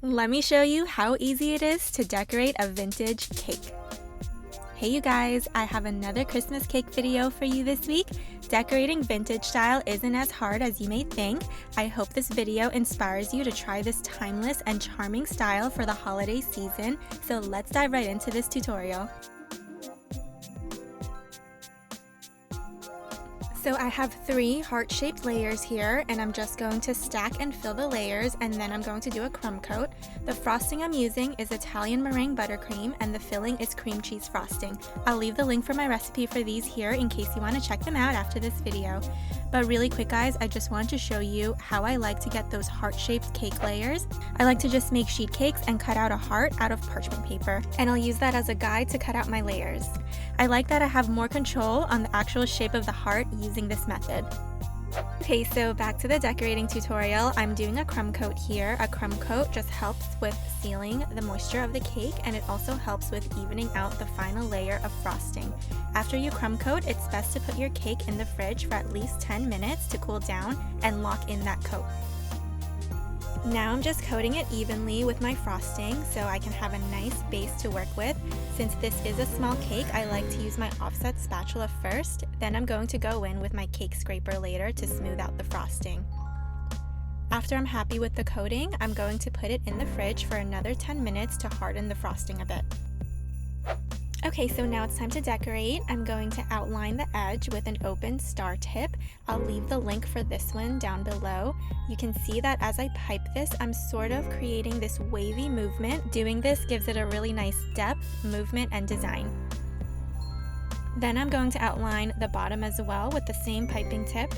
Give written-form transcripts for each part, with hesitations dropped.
Let me show you how easy it is to decorate a vintage cake. Hey you guys, I have another Christmas cake video for you this week. Decorating vintage style isn't as hard as you may think. I hope this video inspires you to try this timeless and charming style for the holiday season. So let's dive right into this tutorial. So I have 3 heart-shaped layers here, and I'm just going to stack and fill the layers, and then I'm going to do a crumb coat. The frosting I'm using is Italian meringue buttercream, and the filling is cream cheese frosting. I'll leave the link for my recipe for these here in case you want to check them out after this video. But really quick guys, I just wanted to show you how I like to get those heart-shaped cake layers. I like to just make sheet cakes and cut out a heart out of parchment paper, and I'll use that as a guide to cut out my layers. I like that I have more control on the actual shape of the heart using this method. Okay, so back to the decorating tutorial. I'm doing a crumb coat here. A crumb coat just helps with sealing the moisture of the cake, and it also helps with evening out the final layer of frosting. After you crumb coat, it's best to put your cake in the fridge for at least 10 minutes to cool down and lock in that coat. Now I'm just coating it evenly with my frosting so I can have a nice base to work with. Since this is a small cake, I like to use my offset spatula first, then I'm going to go in with my cake scraper later to smooth out the frosting. After I'm happy with the coating, I'm going to put it in the fridge for another 10 minutes to harden the frosting a bit. Okay, so now it's time to decorate. I'm going to outline the edge with an open star tip. I'll leave the link for this one down below. You can see that as I pipe this, I'm sort of creating this wavy movement. Doing this gives it a really nice depth, movement, and design. Then I'm going to outline the bottom as well with the same piping tip.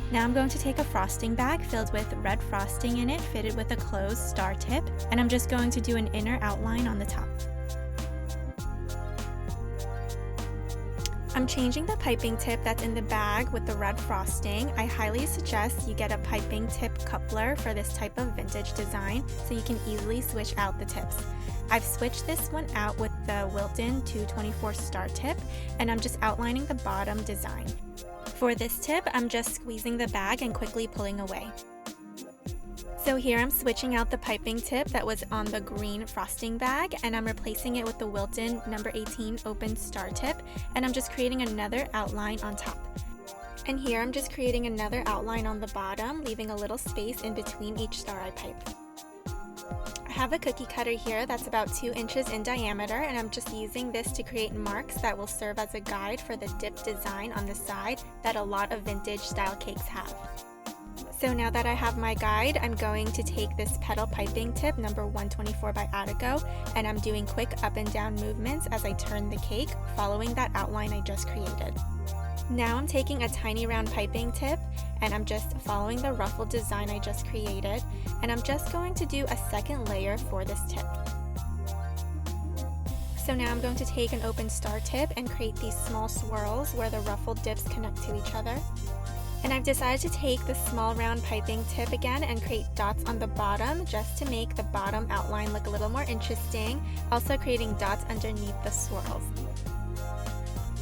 Now I'm going to take a frosting bag filled with red frosting in it, fitted with a closed star tip, and I'm just going to do an inner outline on the top. I'm changing the piping tip that's in the bag with the red frosting. I highly suggest you get a piping tip coupler for this type of vintage design so you can easily switch out the tips. I've switched this one out with the Wilton 224 star tip, and I'm just outlining the bottom design. For this tip, I'm just squeezing the bag and quickly pulling away. So here I'm switching out the piping tip that was on the green frosting bag, and I'm replacing it with the Wilton number 18 open star tip, and I'm just creating another outline on top. And here I'm just creating another outline on the bottom, leaving a little space in between each star I pipe. I have a cookie cutter here that's about 2 inches in diameter, and I'm just using this to create marks that will serve as a guide for the dip design on the side that a lot of vintage style cakes have. So now that I have my guide, I'm going to take this petal piping tip number 124 by Avaesque, and I'm doing quick up and down movements as I turn the cake, following that outline I just created. Now I'm taking a tiny round piping tip, and I'm just following the ruffled design I just created, and I'm just going to do a second layer for this tip. So now I'm going to take an open star tip and create these small swirls where the ruffled dips connect to each other. And I've decided to take the small round piping tip again and create dots on the bottom just to make the bottom outline look a little more interesting, also creating dots underneath the swirls.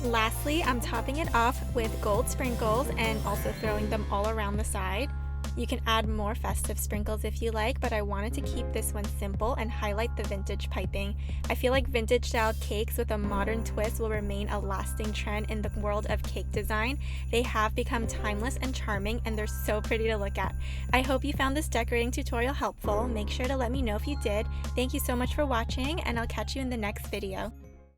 Lastly, I'm topping it off with gold sprinkles and also throwing them all around the side. You can add more festive sprinkles if you like, but I wanted to keep this one simple and highlight the vintage piping. I feel like vintage style cakes with a modern twist will remain a lasting trend in the world of cake design. They have become timeless and charming, and they're so pretty to look at. I hope you found this decorating tutorial helpful. Make sure to let me know if you did. Thank you so much for watching, and I'll catch you in the next video.